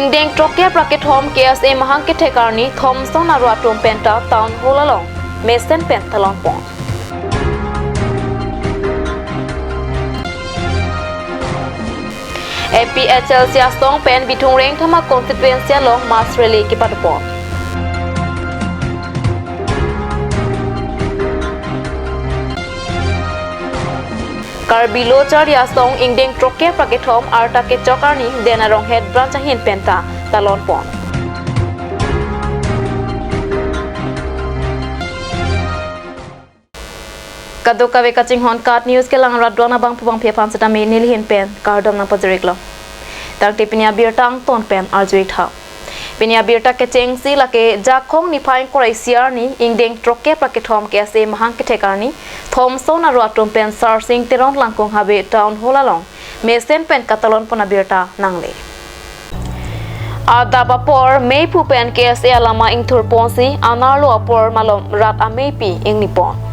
Ingdeng Trokya Praketom KSA Mahangke Tekarni Thomson aru atom penta town hall along Mesen pentalon pon. APHL Siastong pen bitung reng thama constituency along Mas Rally ki patpon. Karbilo Chariastong Ingdeng Trokya Praketom arta ke chokarni denarong head branch hin penta talon pon. Kaduka ve kaching hon kat news ke lang radwana bang pubang phephan sata me nilhin pen kardam na pajreklo tak tipinia birtang ton pen arjuik tha pinia birta ke chengsi lake jakhong ni phain korai siar ni Ingdeng Trokya Praketom ke ase mahang ke thekarni Thomson aru atom pen sarsing terong langkong habe town hall along Mesen pen katalon pona birta nangle Adaba por mei pu pen ke ase alama ingthur ponsi anarlo apor malom rat amepi ingnipon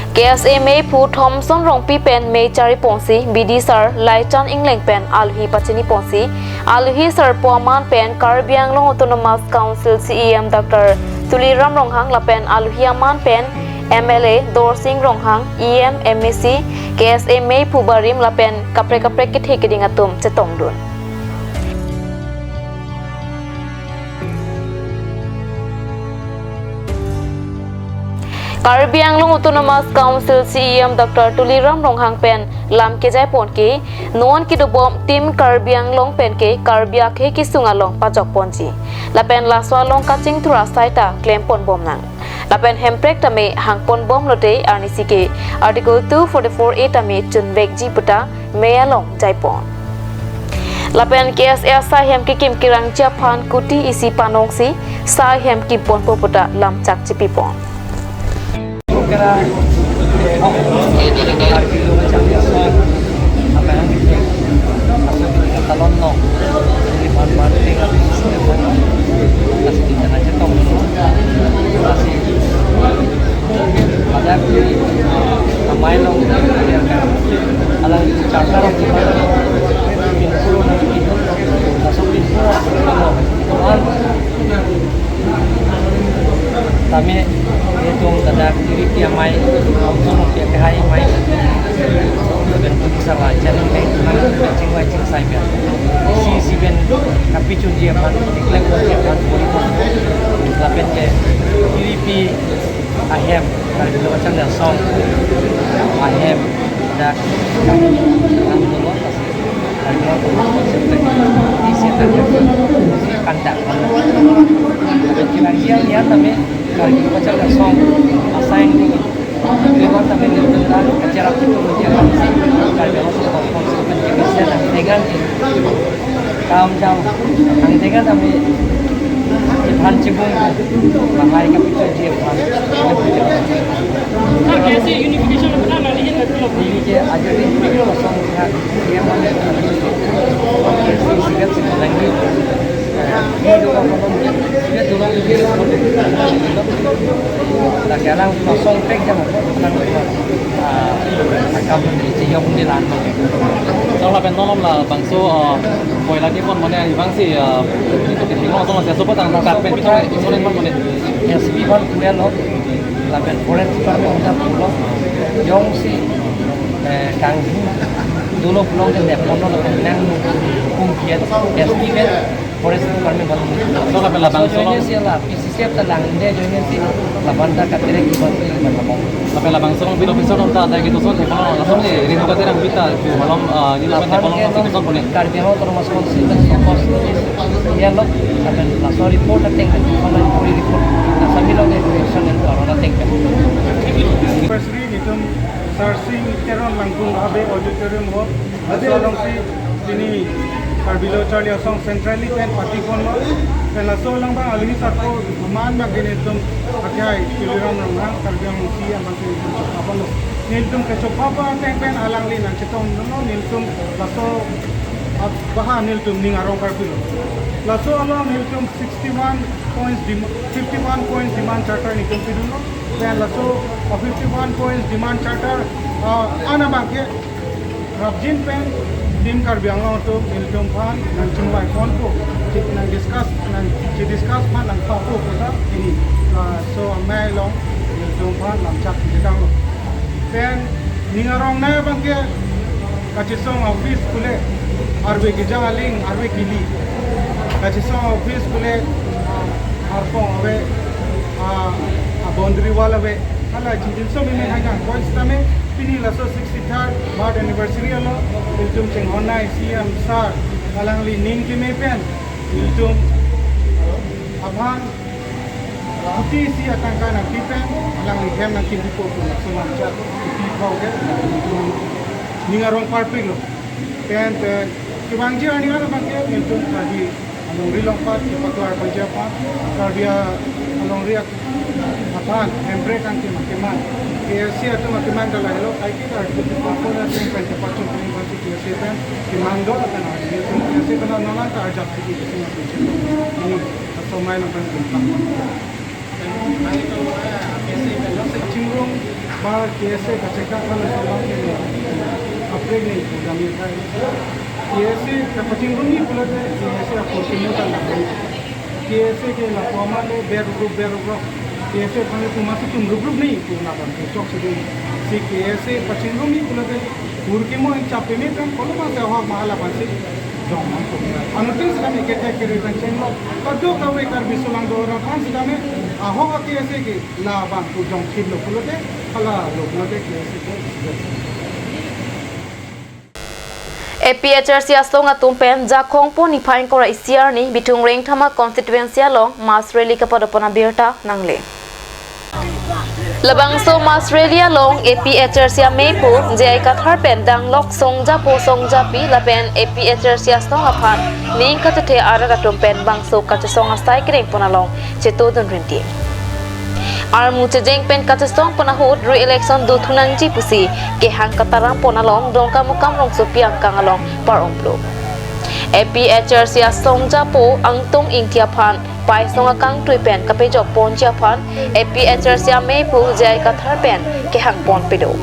KSA Mei Pu Thomson Rongpi pen Mei Chari Ponsi BD Sir Laichan Ingleng pen Alhi Pachini Ponsi Alhi Sir Puaman pen Karbi Anglong Autonomous Council CEM Dr. Tuliram Ronghang la pen Alhi Aman pen MLA Dorsing Ronghang EM MEC KSA Mei Pu Barim la pen kapre ki thekiding atum chetong dun Karbi Anglong Autonomous Council CEM Dr. Tuliram Ronghang pen lam ke jai pon ke non ki do bom tim Karbi Anglong pen ke Karbi akhe ki sungalong pajok ponji la pen la swalong kaching thura saita claim pon bom nang la pen hemprek tame hang pon bom lote arnisi ke article 244a tame chunvek ji puta meyalong jai pon la pen KSA sa hem ki kim kirang japhan kuti isi panong si sa hem ki pon poputa lam chak chipi pon kira Karbilo macam biasa apa yang kita talon no jadi bahan-bahan tinggal di sini kasih di tanah cetong kasih ada ramai lo alang charter of gimana pinpuluh nanti masuk pinpuluh kami hitung tanda kiri kia mai langsung kia kehai mai dan bisa lancar ini cing wai cing sai biar si ben kapi cuci apa diklaim apa lapen ke kiri pi ahem kalau kita macam dah song ahem dah kami dulu dari di setan kandak kira-kira dia tapi kalau kita baca dah song asing ni lewat tapi ni tentang acara kita menjaga kalau kita masuk konsep penjagaan dan dengan kaum jauh ang dengan tapi bahan cebung bahari kita dia bahan कैसे यूनिफिकेशन अपना नालिए ini je ajar ini kita song dia mana sigat lagi dia juga dia tolong dia sekarang kosong pek jam akam di yang di lantai kalau la pentonom la bangso boy lagi pun mana bang si itu di sini langsung saya sobat tentang karpet itu soalnya pun mana yang sebihan kuliah lo la pen forest department kita pulau yang si kang dulu pulau dan depan lo nang kumpian SPN forest department baru so la pela bangso ini sih lah setiap telang dia joinnya sih la banda katanya kibat ngomong la pela bangso ng bilo piso nung tada gitu so kalau langsung ni rin ko terang bita malam ni la pen kalau langsung so pun Karbi ho terus konsultasi pos ya lo akan langsung report ating kalau report sambil lo action dan corona ating Firstly, itum sarsing teron langkung habe auditorium ho asalong si ini Karbilo Charlie Asong centrally pen party kon mo pen aso lang ba alhi sarko man magin itum akyai Tuliram Ronghang Karbiang si amang itum apa lo niltum ke chopapa teng pen alang lin ang chitong no niltum laso at baha niltum ning arong Karbilo laso along niltum 51 points demand charter nitum piduno pen laso 51 points demand charter ana bangke Rabjin pen tim Karbi Anglong tu niltum pan dan chunwai kon ko discuss pan lang papo ko sa ini so may long yung pan lang chat kita lo then ningarong na bangke kachisong office kule arwe gijaling arwe kili kachisong office kule arpong awe boundary wall awe hala jidin so mi hai kan points tame pini la so 63rd birth anniversary alo iltum cheng honai CM sir alang li ning ki me pen iltum abhan Uti si akan kana kipen alang li hem na kindi po ko so man chat ti pauge ningarong parpig lo pen kibangji ani wala bangke iltum tadi along rilong pat ipatwar panjapa karbia along riak apan empre kan ki makiman KFC atau makiman dala hello ai ki kar ko ko na tin pen pacho ko ni basi KFC pen kimando akan ari KFC kana nala ta arjak ki sing na pinche ni so mai na pen pa ai to KFC pen lo se chingrong ba KFC ka cheka kana so ma ki upgrade ni kami kai KFC ka chingrong ni pula KFC ko simuta na KFC ke la poma le beru KFC pane tu masih tu grup ni tu na ban chok se si KFC pachingo ni pula de urke mo en chape me kan kono ma se ha mahala ban se jom man ko anu tin se kami kete kere ban chenlo kado ka we kar bisulang do ra kan se kami ho KFC ke la ban tu jom khid lo pula de kala lo pula de KFC ko APHRC aslong atum pen jakong po ni phain kora isiar ni bitung reng thama constituency long mas rally ka padopona birta nangle Labangso Australia long APHRC mepo jai kathar pen dang lok songja po songja pi lapen APHRC aslong aphan ning kathe ara atum pen bangso kachsong astai kreng ponalong cheto dun renti ar muche jeng pen kachsong ponahut re election du thunang ji pusi ke hang katarang ponalong dongka mukam rong sopiang kangalong paromplo APHRC songja po angtong ingtia phan pai songa kang tui pen kape jok pon chia phan APHRC me pu jai kathar pen ke hang pon pedo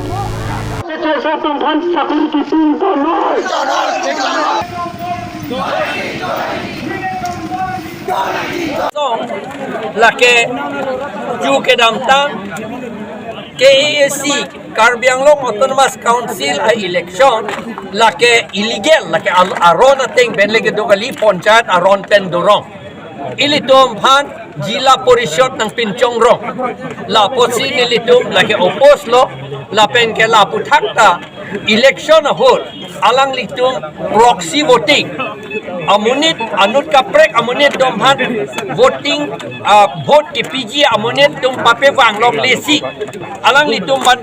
lake ju ke damtang KAC Karbianglong Autonomous Council a election lake illegal lake aron ateng benlege dogali ponchayat aron pen dorong ilitum phan jila porishot ng Pinchongrong la posi nilitum lake opos lo la pen ke la puthakta election hol alang litum proxy voting amunit anut kaprek amunit dom han voting vote ke PG amunit dum pape wang long lesi alang litum ban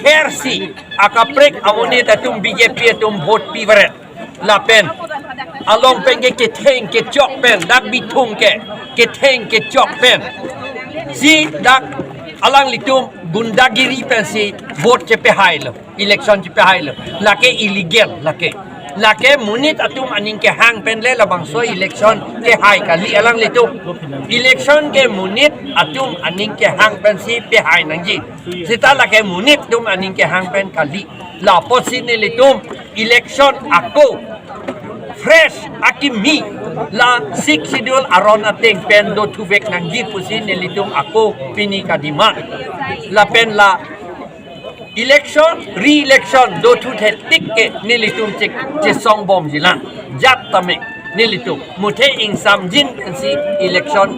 kersi akaprek amunit atum BJP atum vote pivret la pen along pen ke theng ke chok pen dak bitung ke theng ke chok pen si dak alang litum gundagiri pen si vote ke pe hailo election ke pe hailo lake illegal lake munit atum aning ke hang pen le labang so election ke hai kali alang litum election ke munit atum aning ke hang pen si pe hai nangji sita lake munit tum aning ke hang pen kali la posin litum election ako fresh akimi la sik schedule aron ateng pen do tuvek nangji pusin litum ako pini kadima la pen la election re-election do tu the tik ke nilitum che song bom jilan jat tame nilitum muthe ing sam jin si election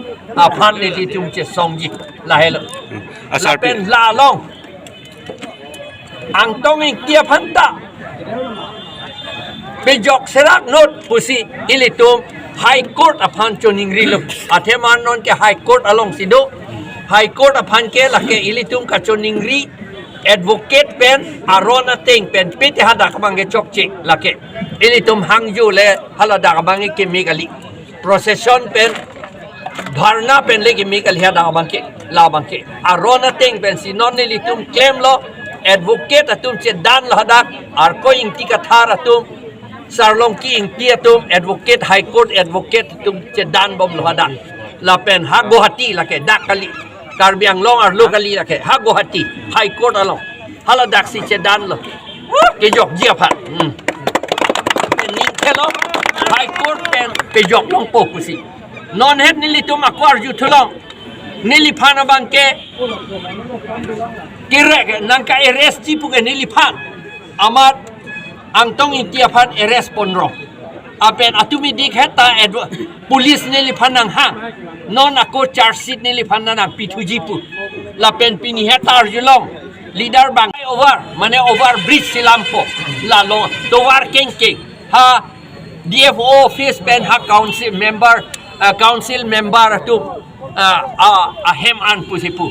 aphan nilitum che song ji la helo la pen la long ang tong ing kia phanta be jok serak not pusi ilitum high court aphan choning rilum atheman non ke high court along sido high court aphan ke la ke ilitum ka choning ri advocate pen arona ting pen piti hada kamange chokchi lake ilitum hangju le halada kamange chemically procession pen dharna pen le chemically hada kamange la bangke arona ting pen sinon ilitum claim lo advocate atum che dan lo hada ar ko ing tika thar atum sarlong ki ing ti atum advocate high court advocate atum che dan bom lo hada la pen ha gohati lake dakali Karbianglong ar locally lake ha Guwahati high court along hala daksi che dan lo ke jok jia phat nin thelo High Court pen pe jok long po kusi non het nili tum akwar ju thulong nili phana bangke kirek nang ka arrest ji pu ke nili phan amat angtong intia phan arrest ponro apen atumi dik heta police nili phanang hang non ako charge sheet nili phanang P2G pu la pen pini heta arjulong leader bang over mane over bridge silampo la long towar keng ha DFO office pen ha council member tu ahem an pusipu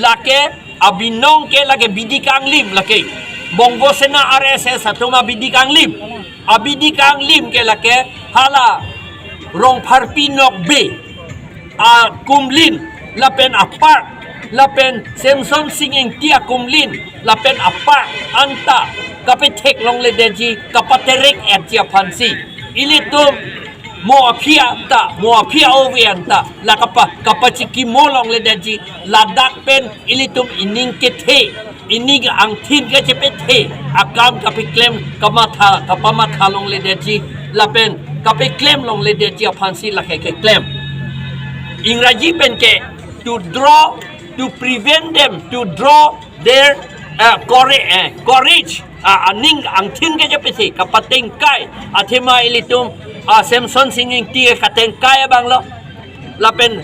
lake abinong ke lake bidikang lim lake bongo sena RSS atuma bidikang lim abidikang lim ke lake hala rong pharpinok be kumlin lapen apart lapen Samson singing tia kumlin lapen apart anta kapetek long le deji kapaterek etja fansi ilitum moapia ovianta la kapachiki molong le deji ladak pen ilitum ining kethe inig ang thin ke chepethe akam kapiklem kapamatha long le deji lapen kapiklem long le deji fansi la ke claim ingraji pen ke to prevent them to draw their courage aning ang thin ke japesi kapateng kai athema ilitum Samson singing tie kateng kai banglo lapen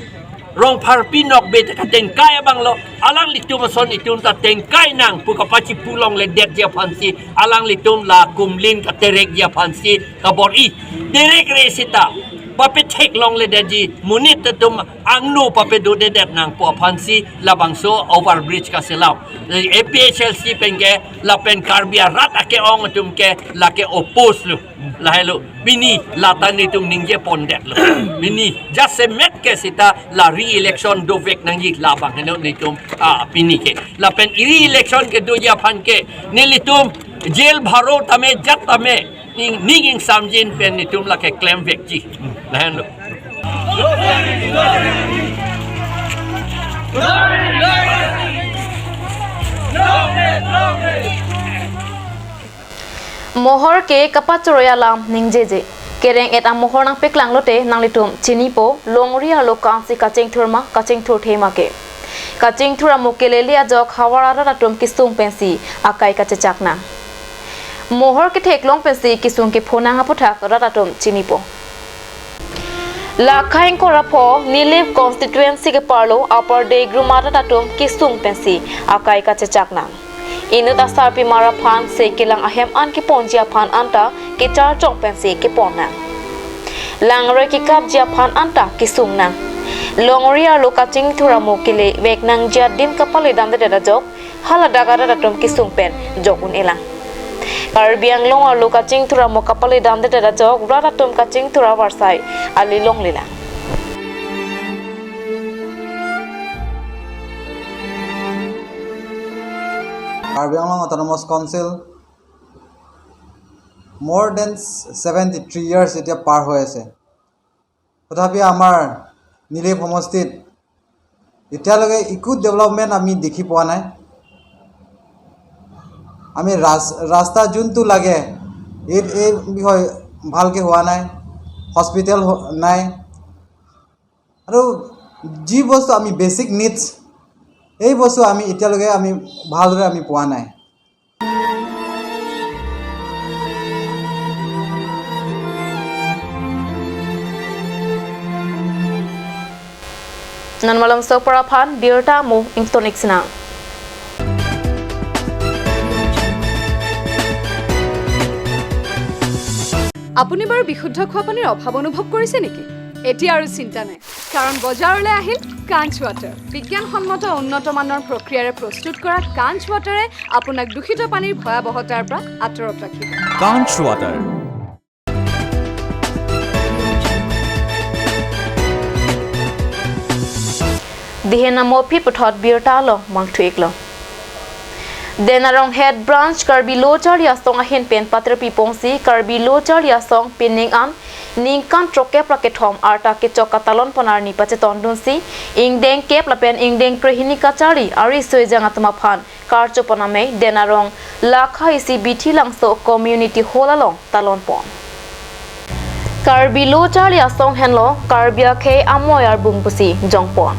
rong pharpinok be kateng kai banglo alang litum son itum ta teng kai nang pu kapachi pulong le det ja phansi alang litum la kumlin ka terek ja phansi ka bori terek resita pape thek long le deji munit tum angnu pape do de det nang po phansi labangso over bridge ka selau APHLC penge la pen karbia rat ake ong tum ke la ke oppose lu la hello bini latani tum ningje pondet lu bini just se met ke sita la re-election do vek nang yik labang hello ni tum bini ke la pen re-election ke do ya phan ke nilitum jail bharo tame jat tame ning samjin pen ni tum la ke claim vek ji la hello mohor ke kapachoroya lam ningjeje kereng eta mohor nang peklang lote nang litum chinipo longria lokang si kacheng thurma kacheng thur thema ke kacheng thura mokelelia jok hawara ratum kisung pensi akai kache chakna mohor ke thek long pensi kisung ke phona ngaputhak ratum chinipo Lakhain Korapo, Nilip constituency ke parlo, upper day grumata tatum, kisung pensi, akai kachachakna. Inu dasar pimara pan se kilang ahem an ki ponjia pan anta, ki char chong pensi ki ponna. Langre ki kap jia pan anta, kisung na. Longria lokaching thuramo kile, vek nang jia dim kapali dam de jok, haladagara tatum kisung pen, jokun ilang. Karbiang long ar lokaching thura mo kapali dam de da jok rata tum kaching thura warsai ali long lila Karbiang Long Autonomous Council more than 73 years etia par hoy ase tothapi amar Nilip homostit etia lage iku development ami dekhi poa nai আমি রাস্তা যোনটো লাগে এই বিষয় ভালকে হোৱা নাই হস্পিটেল নাই আৰু যি বস্তু আমি বেসিক নিডস এই বস্তু আমি এতিয়ালৈকে আমি ভালদৰে আমি পোৱা নাই Nanmalam Soparapan Birta Mu Intonixna আপুনি বাৰু বিশুদ্ধ খোৱা পানীৰ অভাৱ অনুভৱ কৰিছে নেকি এতিয়া আৰু চিন্তা নাই কাৰণ বজাৰলৈ আহিল কাঞ্চ ৱাটাৰ বিজ্ঞানসন্মত উন্নত মানৰ প্ৰক্ৰিয়াৰে প্ৰস্তুত কৰা কাঞ্চ ৱাটাৰে আপোনাক দূষিত পানীৰ ভয়াৱহতাৰ পৰা আঁতৰত ৰাখিব কাঞ্চ water Dihena mopi puthot Birta lo mangthuik lo Denarong head branch Karbi Lochar Yasong ahin pen patra pipongsi Karbi Lochar Yasong pinning an ningkan troke prakethom arta ke chokatalon ponar ni pacheton dunsi ingdeng kep lapen ingdeng prehini kachari ari soijang atma phan karcho poname Denarong lakha isi bithi langso community holalong talon pon Karbilo Charlie Asong Henlo, Karbia K Amoyar Bungpusi, Jongpon.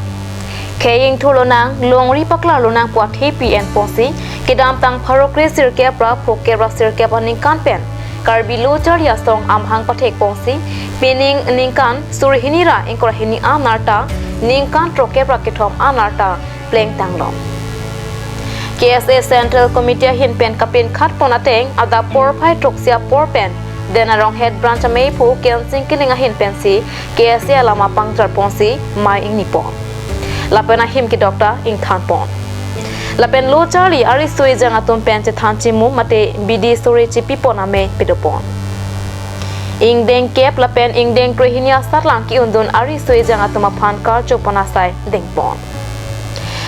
Kaying Tulonang, Longri Pakla Lunang Puat Happy and Ponsi, Kedam Tang Parokre Sirkepra, Pokera Sirkepaning Kanpen, Karbilo Charlie Asong Amhang Patek Ponsi, Pining Ningkan, Surihinira, Inkorahini Anarta, Ningkan Trokepra Ketom Anarta, Playing Tanglong. KSA Central Committee Hinpen Kapin Kat Ponateng, Ada Porpai Troxia Porpen, Denarong Head Branch Maypo, Kensing Killing a Hinpensi, KSA Lama Pangjar Ponsi, Mai Ing Nippon. Lapena Himki Doctor Ing Thanpon. Lapen Lo Charlie Arisui Jangatum Pente Thanchimu Mate Bidi Surichi Piponame Pidopon. Ing Deng Kep Lapen Ing Deng Krehinia Satlang Ki Undun Arisui Jangatuma Pankar Chopanasai Dengpon.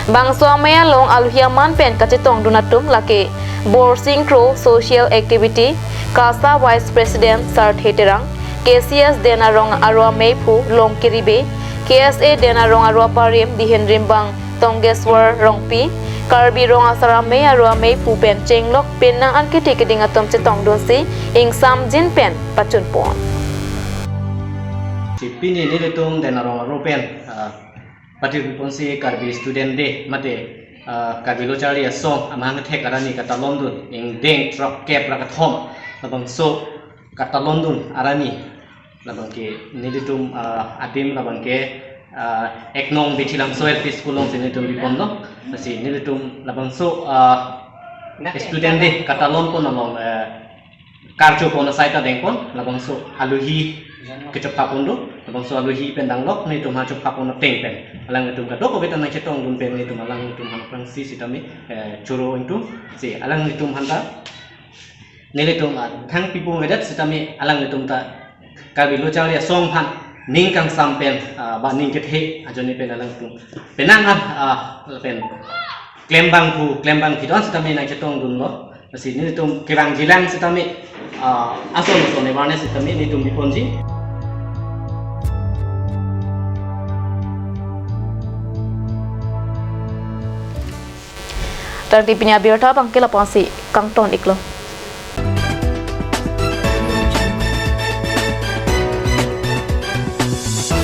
Bang Swamaya Long Alhiaman Pen Kachetong Dunatum Lake Bor Synchro Social Activity Kasa Vice President Sar Theterang KCS Denarong Arwa Meipu Long Kiribe KSA Denarong Arwa Parim Dihen Rimbang Tongeswar Rongpi Karbi Rong Asara Mei Arwa Meipu Pen Chenglok Pen Nang Ankiti Kedingatom Chetong Dunsi Ing Sam Jin Pen Pachunpon. Pini ni tum Denarong Rupen Pati Ponsi Karbi Student Day Mate Karbilo Charlie Asong Amang Tek Arani Kata London Ing Deng Truck Cap Rakathom Labang So Kata London Arani Labang ke Niditum Adim Labang ke Eknong Bitilang Soil Piskulong Sinitum Bipondo Masih Niditum Labang So Student Day Kata London Along Karjo Pona Saita Dengpon Labang So Aluhi Kecap Papundo Labang So Aluhi Pendanglok Nitum Hacap Papundo Tengpen Alang Nitum Kadoko Betan Nak Cetong Dun Pen Nitum Alang Nitum Hanapang Si Sitami Churo Itu Si Alang Nitum Hanta Nilitum Thang Pipu Medat Sitami Alang Nitum Ta Karbilo Charlie Asong Han Ningkang Sampen Ba Ningket Ajoni Pen Alang Nitum Penangan Pen Klembang Pu Klembang Kidon Sitami Nak Cetong Dun Lo Masih Nilitum Kirang Jilang Sitami Asong Asong Nevarne Sitami Nitum Biponji Tang Tipnya Birta Bangkila Ponsi, Kangton Iklo.